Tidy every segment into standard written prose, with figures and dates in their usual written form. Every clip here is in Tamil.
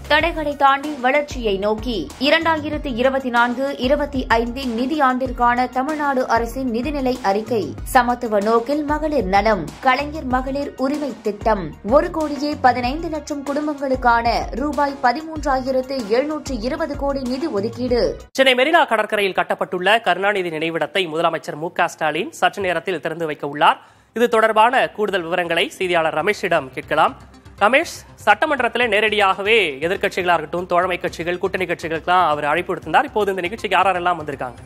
தடைகளை தாண்டி வளர்ச்சியை நோக்கி 2024-25 நிதியாண்டிற்கான தமிழ்நாடு அரசின் நிதிநிலை அறிக்கை. சமத்துவ நோக்கில் மகளிர் நலம். கலைஞர் மகளிர் உரிமை திட்டம். 1,15,00,000 குடும்பங்களுக்கான ரூபாய் 13,720 கோடி நிதி ஒதுக்கீடு. சென்னை மெரினா கடற்கரையில் கட்டப்பட்டுள்ள கருணாநிதி நினைவிடத்தை முதலமைச்சர் மு.க. ஸ்டாலின் சற்று நேரத்தில் திறந்து வைக்க உள்ளார். இது தொடர்பான கூடுதல் விவரங்களை செய்தியாளர் ரமேஷிடம் கேட்கலாம். ரமேஷ், சட்டமன்றத்தில் நேரடியாகவே எதிர்க்கட்சிகளாக இருக்கட்டும், தோழமை கட்சிகள், கூட்டணி கட்சிகளுக்கெல்லாம் அவர் அழைப்பு விடுத்திருந்தார். இப்போது இந்த நிகழ்ச்சிக்கு யாரெல்லாம் வந்திருக்காங்க?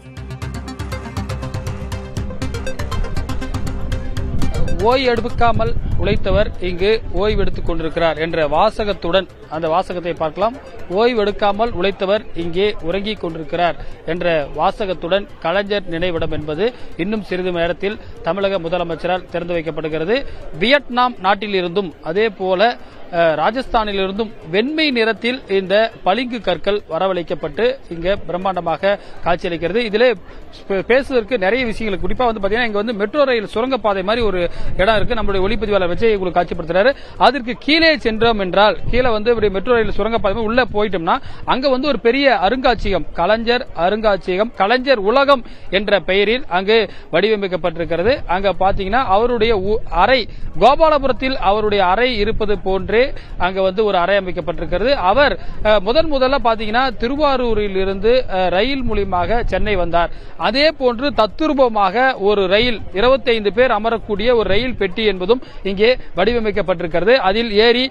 ஓய்வெடுக்காமல் உழைத்தவர் இங்கு ஓய்வெடுத்துக் கொண்டிருக்கிறார் என்ற வாசகத்துடன் அந்த வாசகத்தை பார்க்கலாம். ஓய்வெடுக்காமல் உழைத்தவர் இங்கே உறங்கிக் கொண்டிருக்கிறார் என்ற வாசகத்துடன் கலைஞர் நினைவிடம் என்பது இன்னும் சிறிது நேரத்தில் தமிழக முதலமைச்சரால் திறந்து வைக்கப்படுகிறது. வியட்நாம் நாட்டிலிருந்தும் அதே போல ராஜஸ்தானிலிருந்தும் வெண்மை நிறத்தில் இந்த பளிங்கு கற்கள் வரவழைக்கப்பட்டு இங்க பிரம்மாண்டமாக காட்சியளிக்கிறது. இதிலே பேசுவதற்கு நிறைய விஷயங்கள், குறிப்பா பாத்தீங்கன்னா இங்க மெட்ரோ ரயில் சுரங்கப்பாதை மாதிரி ஒரு இடம் இருக்கு. நம்மளுடைய ஒளிப்பதிவாளர் வச்சு உங்களுக்கு காட்சிப்படுத்துறாரு. அதற்கு கீழே சென்றோம் என்றால், கீழே மெட்ரோ ரயில் சுரங்கப்பாதை உள்ள போயிட்டோம்னா அங்க ஒரு பெரிய அருங்காட்சியகம், கலைஞர் அருங்காட்சியகம், கலைஞர் உலகம் என்ற பெயரில் அங்கு வடிவமைக்கப்பட்டிருக்கிறது. அங்க பாத்தீங்கன்னா அவருடைய அறை, கோபாலபுரத்தில் அவருடைய அறை இருப்பது போன்றே அங்க ஒரு அறை அமைக்கப்பட்டிருக்கிறது. அவர் முதல்ல பாத்தீங்கன்னா திருவாரூரில் இருந்து ரயில் மூலமாக சென்னை வந்தார். அதே போன்று தத்துரூபமாக ஒரு ரயில், 25 பேர் அமரக்கூடிய ஒரு ரயில் பெட்டி என்பதும் இங்கே வடிவமைக்கப்பட்டிருக்கிறது. அதில் ஏறி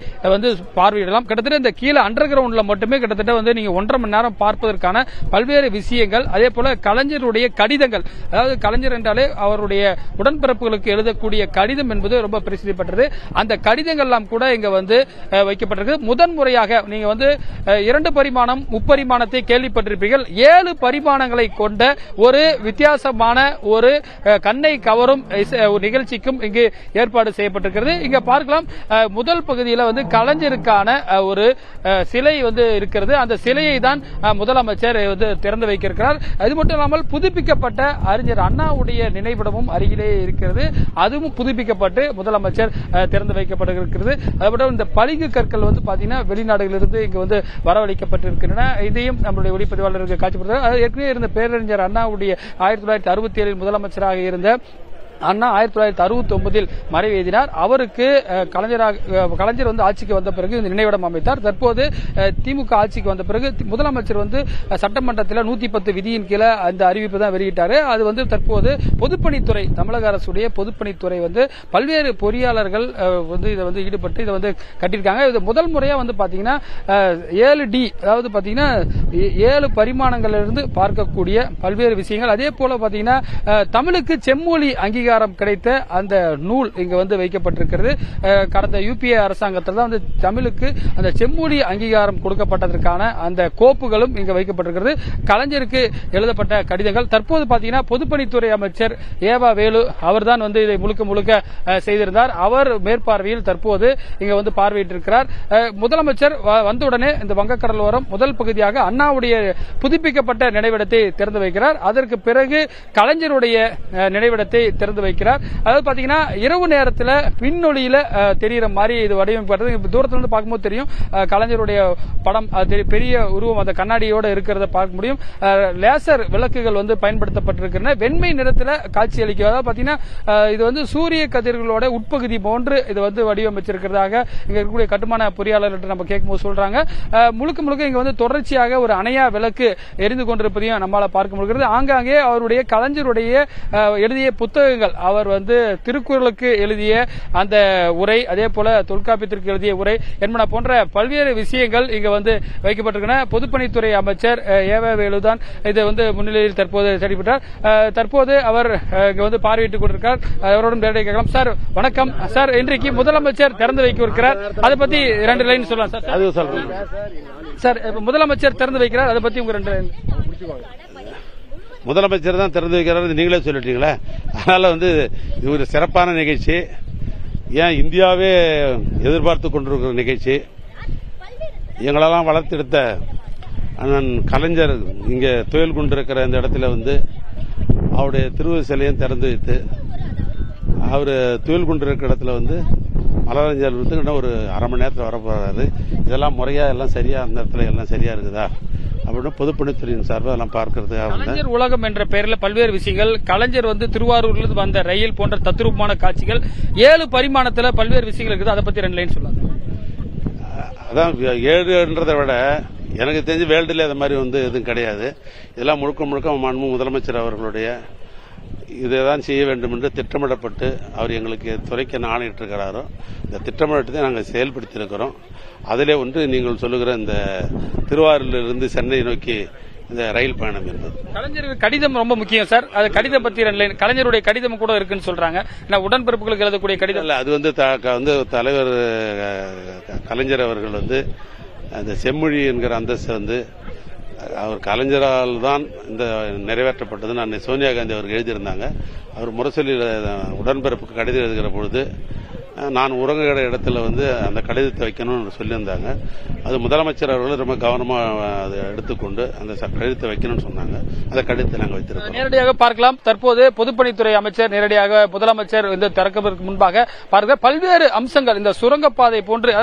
பார்வையிடலாம். கிட்டத்தட்ட இந்த கீழே அண்டர் கிரவுண்ட்ல மட்டுமே கிட்டத்தட்ட நீங்க 1.5 மணி நேரம் பார்ப்பதற்கான பல்வேறு விஷயங்கள். அதே போல கலைஞருடைய கடிதங்கள், அதாவது கலைஞர் என்றாலே அவருடைய உடன்பிறப்புகளுக்கு எழுதக்கூடிய கடிதம் என்பது ரொம்ப பிரசித்தி பெற்றது. அந்த கடிதங்கள் எல்லாம் கூட இங்க வைக்கப்பட்டிருக்கு. முதன்முறையாக நீங்க 2 பரிமாணம், முப்பரிமாணத்தை கேள்விப்பட்டிருப்பீர்கள். 7 பரிமாணங்களை கொண்ட ஒரு வித்தியாசமான ஒரு கண்ணை கவரும் நிகழ்ச்சிக்கும் இங்கு ஏற்பாடு செய்யப்பட்டிருக்கிறது. இங்க பார்க்கலாம், முதல் பகுதியில் கலைஞருக்கான ஒரு சிலை இருக்கிறது. அந்த சிலையை தான் முதலமைச்சர் திறந்து வைக்கிறார். அது மட்டும் இல்லாமல் புதுப்பிக்கப்பட்ட அறிஞர் அண்ணாவுடைய நினைவிடமும் அருகிலே இருக்கிறது. அதுவும் புதுப்பிக்கப்பட்டு முதலமைச்சர் திறந்து வைக்கப்பட்டிருக்கிறது. அதோட இந்த பளிங்கு கற்கள் பாத்தீங்கன்னா வெளிநாடுகளிலிருந்து இங்கு வரவழைக்கப்பட்டிருக்கின்றன. இதையும் நம்முடைய ஒளிப்பதிவாளருக்கு காட்சிப்படுத்துகிறார். ஏற்கனவே இருந்த பேரறிஞர் அண்ணாவுடைய 1967 முதலமைச்சராக இருந்த அண்ணா 1969 மறைவெய்தினார். அவருக்கு கலைஞர் ஆட்சிக்கு வந்த பிறகு இந்த நினைவிடம் அமைத்தார். தற்போது திமுக ஆட்சிக்கு வந்த பிறகு முதலமைச்சர் சட்டமன்றத்தில் 110 விதியின் கீழே அந்த அறிவிப்பு தான் வெளியிட்டார். அது தற்போது பொதுப்பணித்துறை, தமிழக அரசுடைய பொதுப்பணித்துறை பல்வேறு பொறியாளர்கள் இதை ஈடுபட்டு இதை கட்டியிருக்காங்க. இது முதல் முறையா பாத்தீங்கன்னா 7D, அதாவது பாத்தீங்கன்னா 7 பரிமாணங்களிலிருந்து பார்க்கக்கூடிய பல்வேறு விஷயங்கள். அதே போல பாத்தீங்கன்னா தமிழுக்கு செம்மொழி அங்கீகாரம் கிடைத்த அந்த நூல் இங்க வைக்கப்பட்டிருக்கிறது. கடந்த யுபிஏ அரசாங்கத்தில் தான் தமிழுக்கு அந்த செம்மொழி அங்கீகாரம் கொடுக்கப்பட்டதற்கான அந்த கோப்புகளும் இங்க வைக்கப்பட்டிருக்கிறது. கலைஞருக்கு எழுதப்பட்ட கடிதங்கள். தற்போது பாத்தீங்கன்னா பொதுப்பணித்துறை அமைச்சர் ஏவா வேலு அவர்தான் இதை முழுக்க செய்திருந்தார். அவர் மேற்பார்வையில் தற்போது இங்க பார்வையிட்டிருக்கிறார். முதலமைச்சர் வந்தவுடனே இந்த வங்கக்கடலோரம் முதல் பகுதியாக அண்ணாவுடைய புதுப்பிக்கப்பட்ட நினைவிடத்தை திறந்து வைக்கிறார். அதற்கு பிறகு கலைஞருடைய நினைவிடத்தை திறந்து வைக்கிறார். அதாவது பாத்தீங்கன்னா இரவு நேரத்தில் விண்ணொலியில தெரிகிற மாதிரி இது வடிவமைக்கப்பட்டது. தூரத்திலிருந்து பார்க்கும்போது தெரியும் கலைஞருடைய படம், பெரிய உருவம் அந்த கண்ணாடியோடு இருக்கிறத பார்க்க முடியும். லேசர் விளக்குகள் பயன்படுத்தப்பட்டிருக்கின்றன. வெண்மை நிறத்தில் காட்சி அளிக்கும். அதாவது பாத்தீங்கன்னா இது சூரிய கதிர்களோட உட்பகுதி போன்று இது வடிவமைச்சிருக்கிறதாக இங்க இருக்கக்கூடிய கட்டுமான பொறியாளர்கள் நம்ம கேட்கும்போது சொல்றாங்க. முழுக்க இங்க தொடர்ச்சியாக ஒரு அணையா விளக்கு எரிந்து கொண்டிருப்பதையும் நம்மால பார்க்க முடிகிறது. ஆங்காங்கே அவருடைய கலைஞருடைய எழுதிய புத்தகங்கள், அவர் திருக்குறளுக்கு எழுதிய அந்த உரை, அதே போல தொல்காப்பியத்திற்கு எழுதிய உரை என்பன போன்ற பல்வேறு விஷயங்கள் இங்க வைக்கப்பட்டிருக்கின்றன. பொதுப்பணித்துறை அமைச்சர் ஏவா வேலுதான் இது முன்னிலையில் தற்போது செயல்பட்டார். தற்போது அவர் இங்க பார்வையிட்டுக் கொண்டிருக்கிறார். அவரோடும் கேட்கலாம். சார் வணக்கம். சார், இன்றைக்கு முதலமைச்சர் திறந்து வைக்க இருக்கிறார். அதை பத்தி 2 லைன் சொல்லலாம் சார். சார், முதலமைச்சர் திறந்து வைக்கிறார், அதை பத்தி உங்க 2 லைன். முதலமைச்சர் தான் திறந்து வைக்கிறார், நீங்களே சொல்லிட்டீங்களே. அதனால இது ஒரு சிறப்பான நிகழ்ச்சி. ஏன் இந்தியாவே எதிர்பார்த்து கொண்டிருக்கிற நிகழ்ச்சி. எங்களெல்லாம் வளர்த்தெடுத்த அண்ணன் கலைஞர் இங்கே துயில் கொண்டிருக்கிற இந்த இடத்துல அவருடைய திருவுருவ சிலையும் திறந்து வைத்து அவர் துயில் கொண்டிருக்கிற இடத்துல மலரஞ்சல் வந்து இன்னும் ஒரு அரை மணி நேரத்தில் வரப்போறாரு. இதெல்லாம் முறையா எல்லாம் சரியா அந்த இடத்துல எல்லாம் சரியா இருக்குதா அப்படின்னு பொதுப்பணித்துறையின் சார்பாக எல்லாம் பார்க்கறதுக்காக கலைஞர் உலகம் என்ற பெயரில் பல்வேறு விஷயங்கள், கலைஞர் வந்து திருவாரூர்ல வந்த ரயில் போன்ற தத்ரூபமான காட்சிகள் 7 பரிமாணத்தில் பல்வேறு விஷயங்கள் இருக்குது. அதை பத்தி 2 லைன் சொல்லாங்க. அதான் 7ன்றதை விட எனக்கு தெரிஞ்சு வேர்ல்டுல அது மாதிரி வந்து எதுவும் கிடையாது. இதெல்லாம் முழுக்க முழுக்க மாண்பு முதலமைச்சர் அவர்களுடைய இதைதான் செய்ய வேண்டும் என்று திட்டமிடப்பட்டு அவர் எங்களுக்கு துறைக்கு ஆணையிட்டு இருக்கிறாரோ இந்த திட்டமிடத்தை நாங்கள் செயல்படுத்தி இருக்கிறோம். அதிலே ஒன்று நீங்கள் சொல்லுகிற இந்த திருவாரூரிலிருந்து சென்னை நோக்கி இந்த ரயில் பயணம் என்பது. கலைஞருக்கு கடிதம் ரொம்ப முக்கியம் சார். அது கடிதம் பத்தி 2 லைன். கலைஞருடைய கடிதம் கூட இருக்குன்னு சொல்றாங்க. உடன்பிறப்புகளுக்கு எழுதக்கூடிய கடிதம் இல்ல, அது வந்து தலைவர் கலைஞர் அவர்கள் வந்து அந்த செம்மொழி என்கிற அந்தஸ்து வந்து அவர் கலைஞரால் தான் இந்த நிறைவேற்றப்பட்டதுன்னு அன்னை சோனியா காந்தி அவர்கள் எழுதியிருந்தாங்க. அவர் முரசொலியில் உடன்பிறப்புக்கு கடிதம் எழுதுகிற பொழுது நான் உறங்குகிற இடத்துல வந்து அந்த கடிதத்தை வைக்கணும்னு சொல்லியிருந்தாங்க. அது முதலமைச்சர் அவர்கள் ரொம்ப கவனமாக அதை எடுத்துக்கொண்டு அந்த கடிதத்தை வைக்கணும்னு சொன்னாங்க. அந்த கடிதத்தை நாங்கள் வைத்திருக்கோம். நேரடியாக பார்க்கலாம். தற்போது பொதுப்பணித்துறை அமைச்சர் நேரடியாக முதலமைச்சர் வந்து திறப்பதற்கு முன்பாக பார்க்க பல்வேறு அம்சங்கள் இந்த சுரங்கப்பாதை போன்று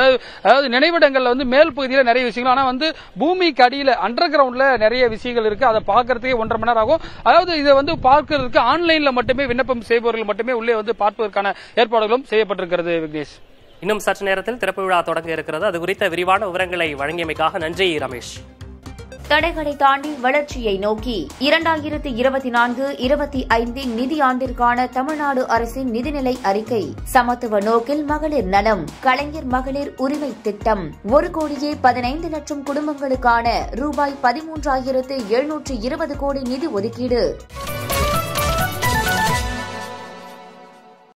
அதாவது நினைவிடங்கள்ல வந்து மேல் பகுதியில் நிறைய விஷயங்கள், ஆனா வந்து பூமிக்கு அடியில் அண்டர் கிரவுண்ட்ல நிறைய விஷயங்கள் இருக்கு. அதை பார்க்கறதுக்கே 1.5 மணி நேரம் ஆகும். அதாவது இதை வந்து பார்க்கறதுக்கு ஆன்லைன்ல மட்டுமே விண்ணப்பம் செய்பவர்கள் மட்டுமே உள்ளே வந்து பார்ப்பதற்கான ஏற்பாடுகளும் செய்யப்பட்டிருக்கிறது. விக்னேஷ், இன்னும் சற்று நேரத்தில் திறப்பு விழா தொடங்க இருக்கிறது. அது குறித்த விரிவான விவரங்களை வழங்கியமைக்காக நன்றி ரமேஷ். தடைகளை தாண்டி வளர்ச்சியை நோக்கி 2024-25 நிதியாண்டிற்கான தமிழ்நாடு அரசின் நிதிநிலை அறிக்கை. சமத்துவ நோக்கில் மகளிர் நலம், கலைஞர் மகளிர் உரிமை திட்டம், 1,15 லட்சம் குடும்பங்களுக்கான ரூபாய் 13,720 கோடி நிதி ஒதுக்கீடு.